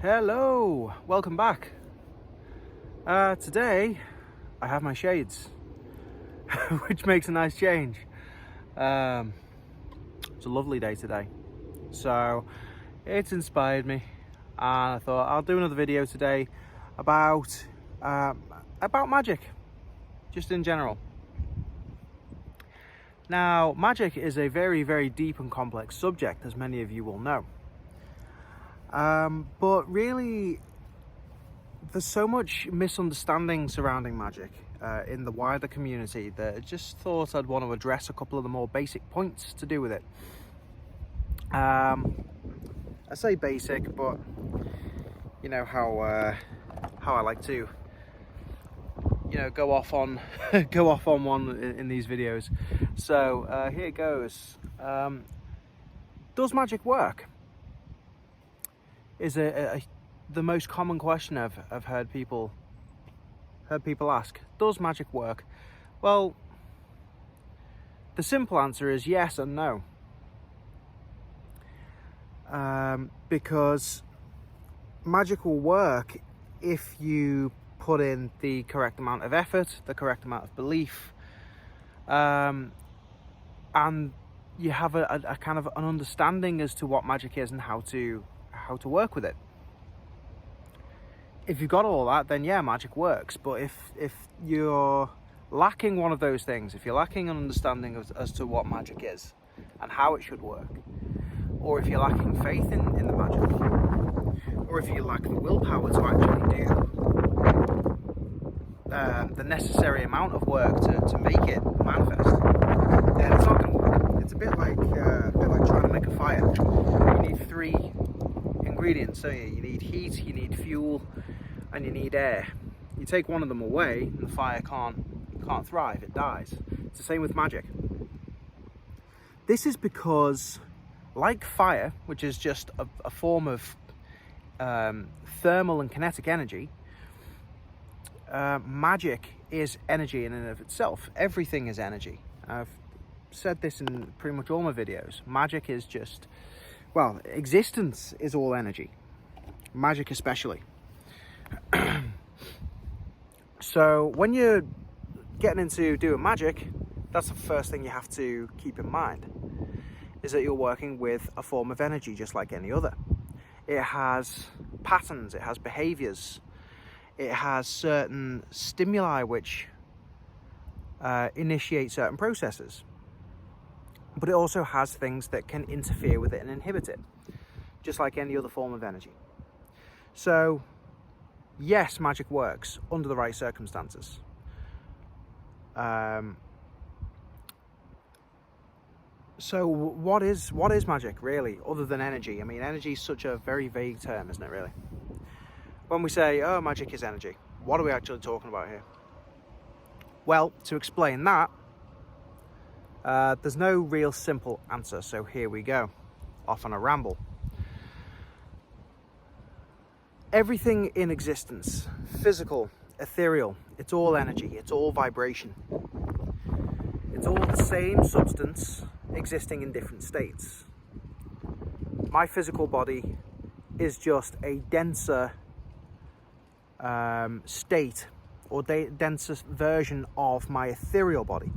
Hello, welcome back. Today I have my shades, which makes a nice change. It's a lovely day today, so it's inspired me, and I thought I'll do another video today about magic, just in general. Now, magic is a very, very deep and complex subject, as many of you will know. But really, there's so much misunderstanding surrounding magic in the wider community that I just thought I'd want to address a couple of the more basic points to do with it. I say basic, but you know how I like to, go off on one in these videos. So here it goes. Does magic work? Is the most common question I've heard people ask. Does magic work? Well, the simple answer is yes and no. Because magic will work if you put in the correct amount of effort, the correct amount of belief, and you have a kind of an understanding as to what magic is and how to work with it. If you've got all that, then yeah, magic works. But if you're lacking one of those things, if you're lacking an understanding as to what magic is and how it should work, or if you're lacking faith in the magic, or if you lack the willpower to actually do the necessary amount of work to make it manifest, then it's not going to work. It's a bit like trying to make a fire. You need three ingredients, don't you? You need heat, you need fuel, and you need air. You take one of them away and the fire can't thrive, it dies. It's the same with magic. This is because, like fire, which is just a form of thermal and kinetic energy, magic is energy in and of itself. Everything is energy. I've said this in pretty much all my videos. Magic is just, well, existence is all energy. Magic especially. So when you're getting into doing magic, that's the first thing you have to keep in mind, is that you're working with a form of energy just like any other. It has patterns, it has behaviors, it has certain stimuli which initiate certain processes. But it also has things that can interfere with it and inhibit it, just like any other form of energy. So, yes, magic works under the right circumstances. So what is magic really, other than energy? I mean, energy is such a very vague term, isn't it, really? When we say, oh, magic is energy, what are we actually talking about here? Well, to explain that, there's no real simple answer, so here we go, off on a ramble. Everything in existence, physical, ethereal, it's all energy, it's all vibration. It's all the same substance existing in different states. My physical body is just a denser state, or denser version of my ethereal body.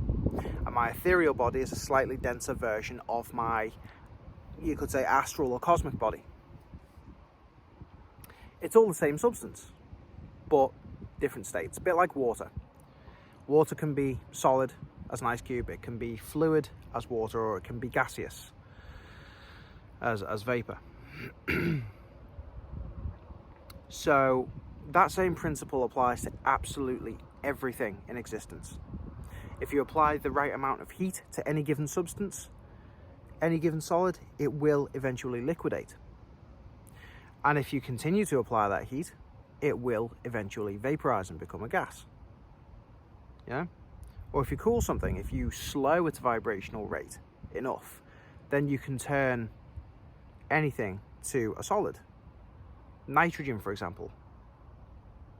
And my ethereal body is a slightly denser version of my, you could say, astral or cosmic body. It's all the same substance, but different states. A bit like water. Water can be solid as an ice cube, it can be fluid as water, or it can be gaseous as vapor. So that same principle applies to absolutely everything in existence. If you apply the right amount of heat to any given substance, any given solid, it will eventually liquidate. And if you continue to apply that heat, it will eventually vaporize and become a gas. Or if you cool something, if you slow its vibrational rate enough, then you can turn anything to a solid. Nitrogen, for example,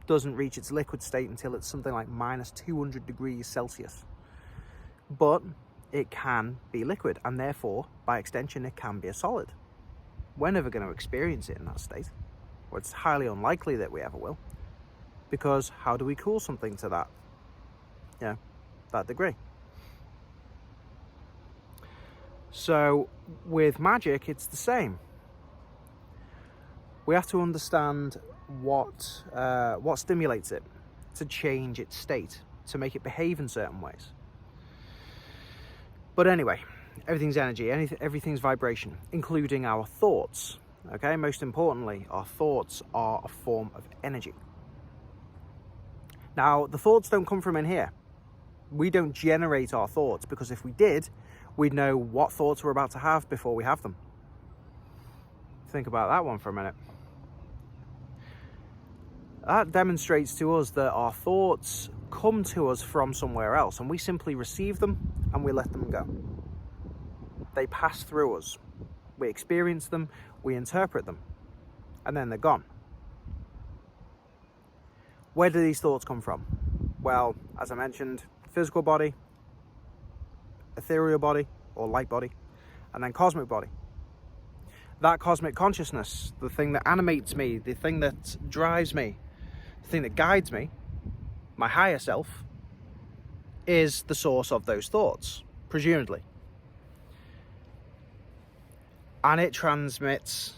doesn't reach its liquid state until it's something like minus 200 degrees Celsius. But it can be liquid, and therefore, by extension, it can be a solid. We're never going to experience it in that state. Well, it's highly unlikely that we ever will, because how do we cool something to that, that degree? So with magic, it's the same. We have to understand what stimulates it to change its state, to make it behave in certain ways. But anyway, everything's energy, everything's vibration, including our thoughts. Okay, most importantly, our thoughts are a form of energy. Now, the thoughts don't come from in here. We don't generate our thoughts, because if we did, we'd know what thoughts we're about to have before we have them. Think about that one for a minute. That demonstrates to us that our thoughts come to us from somewhere else, and we simply receive them and we let them go. They pass through us. We experience them, we interpret them, and then they're gone. Where do these thoughts come from? Well, as I mentioned, physical body, ethereal body or light body, and then cosmic body. That cosmic consciousness, the thing that animates me, the thing that drives me, the thing that guides me, my higher self, is the source of those thoughts, presumably. And it transmits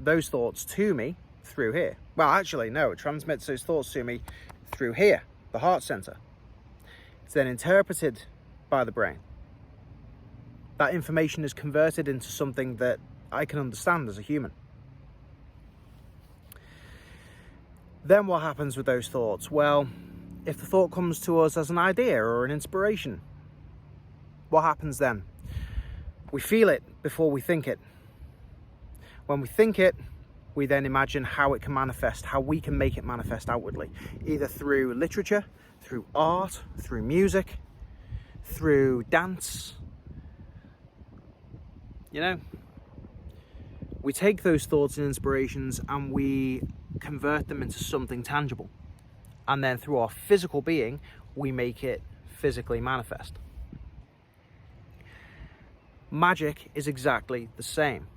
those thoughts to me through here. Well, actually, no, it transmits those thoughts to me through here, the heart center. It's then interpreted by the brain. That information is converted into something that I can understand as a human. Then what happens with those thoughts? Well, if the thought comes to us as an idea or an inspiration, what happens then? We feel it before we think it. When we think it, we then imagine how it can manifest, how we can make it manifest outwardly, either through literature, through art, through music, through dance. We take those thoughts and inspirations and we convert them into something tangible. And then through our physical being, we make it physically manifest. Magic is exactly the same.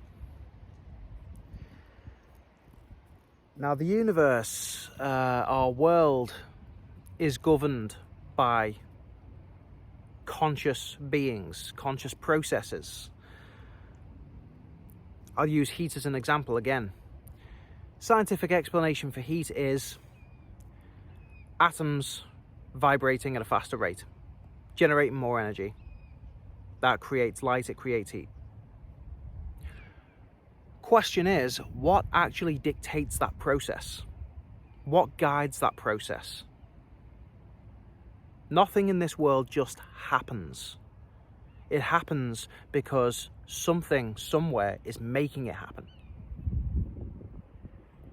Now, the universe, our world, is governed by conscious beings, conscious processes. I'll use heat as an example again. Scientific explanation for heat is atoms vibrating at a faster rate, generating more energy. That creates light, it creates heat. Question is, what actually dictates that process? What guides that process? Nothing in this world just happens. It happens because something somewhere is making it happen.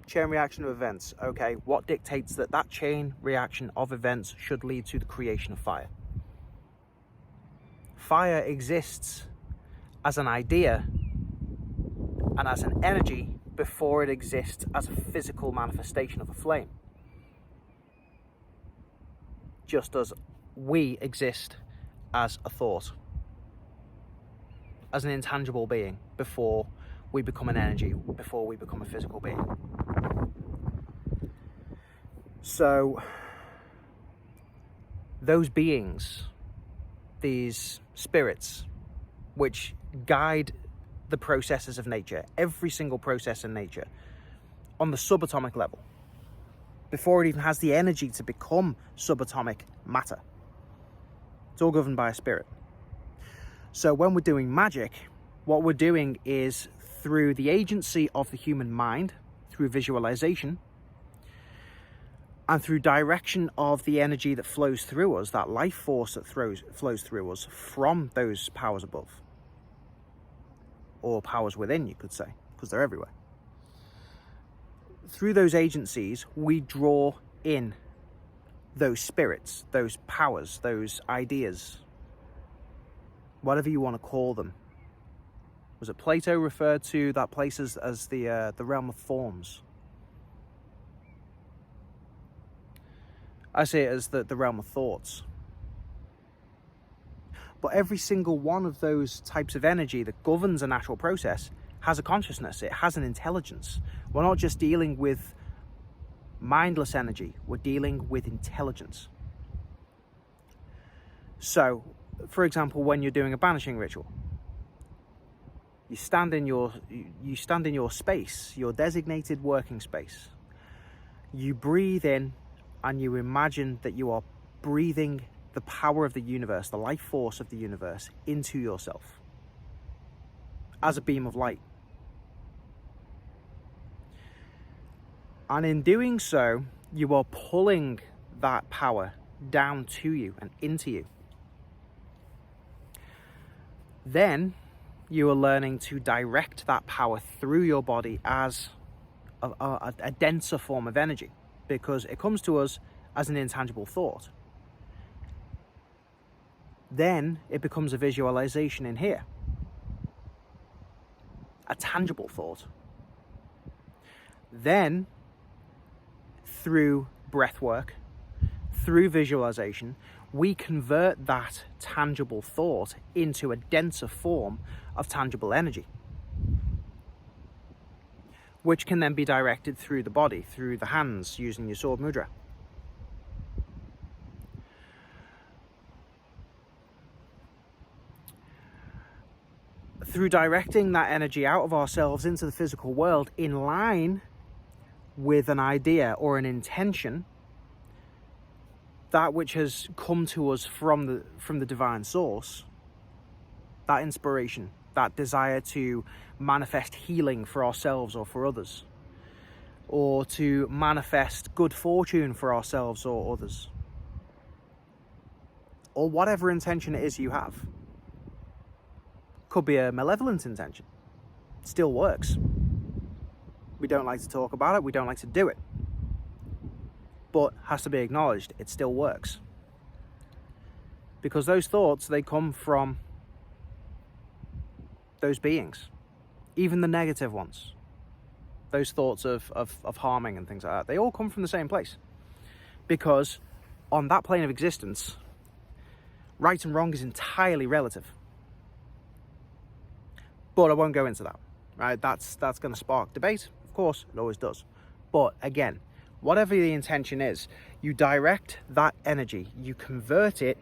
Chain reaction of events. Okay, what dictates that chain reaction of events should lead to the creation of fire? Fire exists as an idea and as an energy before it exists as a physical manifestation of a flame. Just as we exist as a thought, as an intangible being, before we become an energy, before we become a physical being. So, those beings, these spirits, which guide the processes of nature, every single process in nature, on the subatomic level, before it even has the energy to become subatomic matter. It's all governed by a spirit. So when we're doing magic, what we're doing is, through the agency of the human mind, through visualization, and through direction of the energy that flows through us, that life force that flows through us from those powers above, or powers within, you could say, because they're everywhere. Through those agencies, we draw in those spirits, those powers, those ideas, whatever you want to call them. Was it Plato referred to that place as the realm of forms? I see it as the realm of thoughts. But every single one of those types of energy that governs a natural process has a consciousness, it has an intelligence. We're not just dealing with mindless energy, we're dealing with intelligence. So, for example, when you're doing a banishing ritual, you stand in your space, your designated working space. You breathe in and you imagine that you are breathing the power of the universe, the life force of the universe, into yourself as a beam of light. And in doing so, you are pulling that power down to you and into you. Then you are learning to direct that power through your body as a denser form of energy, because it comes to us as an intangible thought. Then it becomes a visualization in here, a tangible thought. Then, through breath work, through visualization, we convert that tangible thought into a denser form of tangible energy, which can then be directed through the body, through the hands, using your sword mudra. Through directing that energy out of ourselves into the physical world in line with an idea or an intention, that which has come to us from the divine source, that inspiration, that desire to manifest healing for ourselves or for others, or to manifest good fortune for ourselves or others, or whatever intention it is you have. Could be a malevolent intention. It still works. We don't like to talk about it, we don't like to do it, but has to be acknowledged, it still works. Because those thoughts, they come from those beings, even the negative ones. Those thoughts of harming and things like that, they all come from the same place. Because on that plane of existence, right and wrong is entirely relative. But I won't go into that, right? That's going to spark debate. Of course, it always does. But again, whatever the intention is, you direct that energy, you convert it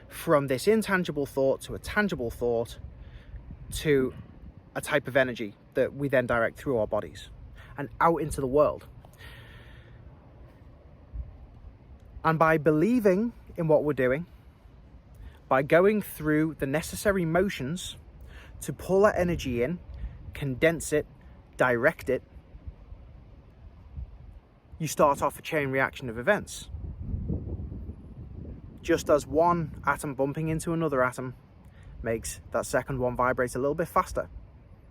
from this intangible thought to a tangible thought to a type of energy that we then direct through our bodies and out into the world. And by believing in what we're doing, by going through the necessary motions to pull that energy in, condense it, direct it, you start off a chain reaction of events. Just as one atom bumping into another atom makes that second one vibrate a little bit faster,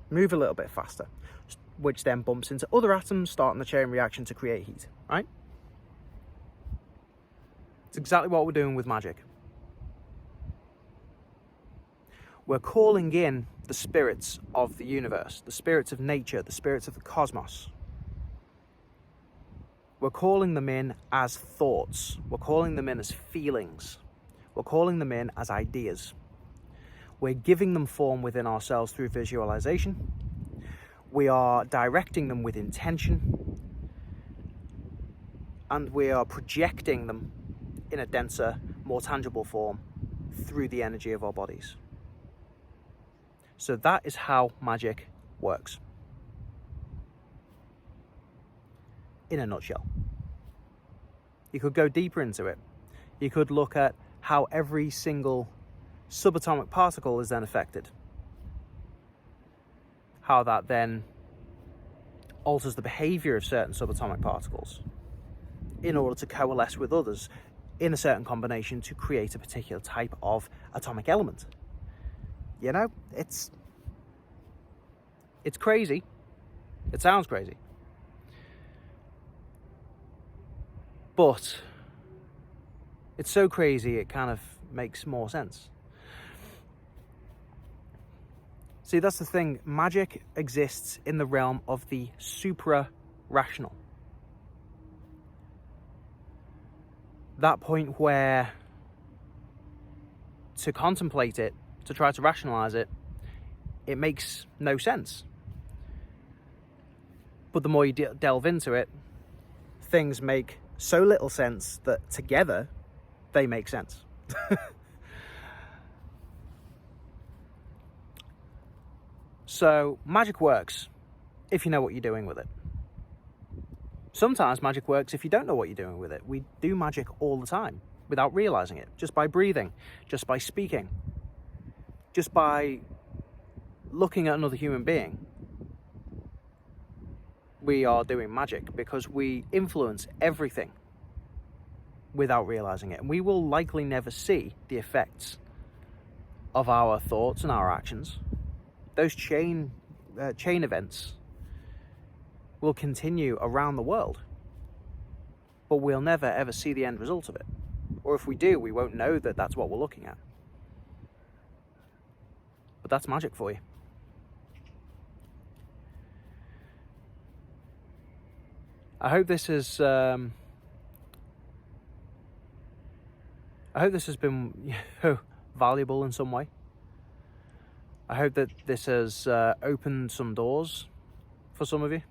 move a little bit faster, which then bumps into other atoms, starting the chain reaction to create heat, right? It's exactly what we're doing with magic. We're calling in the spirits of the universe, the spirits of nature, the spirits of the cosmos. We're calling them in as thoughts. We're calling them in as feelings. We're calling them in as ideas. We're giving them form within ourselves through visualization. We are directing them with intention. And we are projecting them in a denser, more tangible form through the energy of our bodies. So that is how magic works. In a nutshell. You could go deeper into it. You could look at how every single subatomic particle is then affected. How that then alters the behavior of certain subatomic particles in order to coalesce with others in a certain combination to create a particular type of atomic element. You know, it's crazy. It sounds crazy. But it's so crazy it kind of makes more sense. See, that's the thing. Magic exists in the realm of the supra-rational. That point where to contemplate it, to try to rationalize it, it makes no sense. But the more you delve into it, things make so little sense that together they make sense. So magic works if you know what you're doing with it. Sometimes magic works if you don't know what you're doing with it. We do magic all the time without realizing it, just by breathing, just by speaking, just by looking at another human being. We are doing magic because we influence everything without realizing it. And we will likely never see the effects of our thoughts and our actions. Those chain events will continue around the world, but we'll never ever see the end result of it. Or if we do, we won't know that that's what we're looking at. But that's magic for you. I hope this has been valuable in some way. I hope that this has opened some doors for some of you.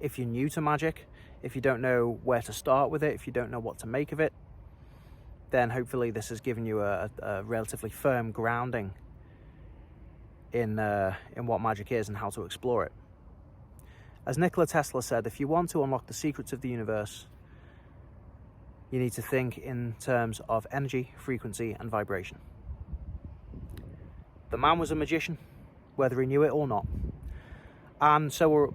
If you're new to magic, if you don't know where to start with it, if you don't know what to make of it, then hopefully this has given you a relatively firm grounding in what magic is and how to explore it. As Nikola Tesla said, if you want to unlock the secrets of the universe, you need to think in terms of energy, frequency, and vibration. The man was a magician, whether he knew it or not. And so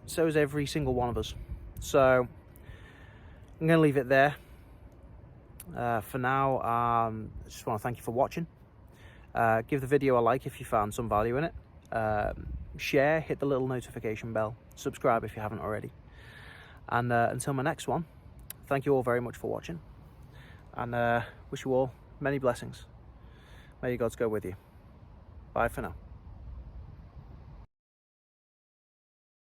is every single one of us. So I'm going to leave it there. For now, I just want to thank you for watching. Give the video a like if you found some value in it. Share, hit the little notification bell, subscribe if you haven't already. And until my next one, thank you all very much for watching. And wish you all many blessings. May your gods go with you. Bye for now.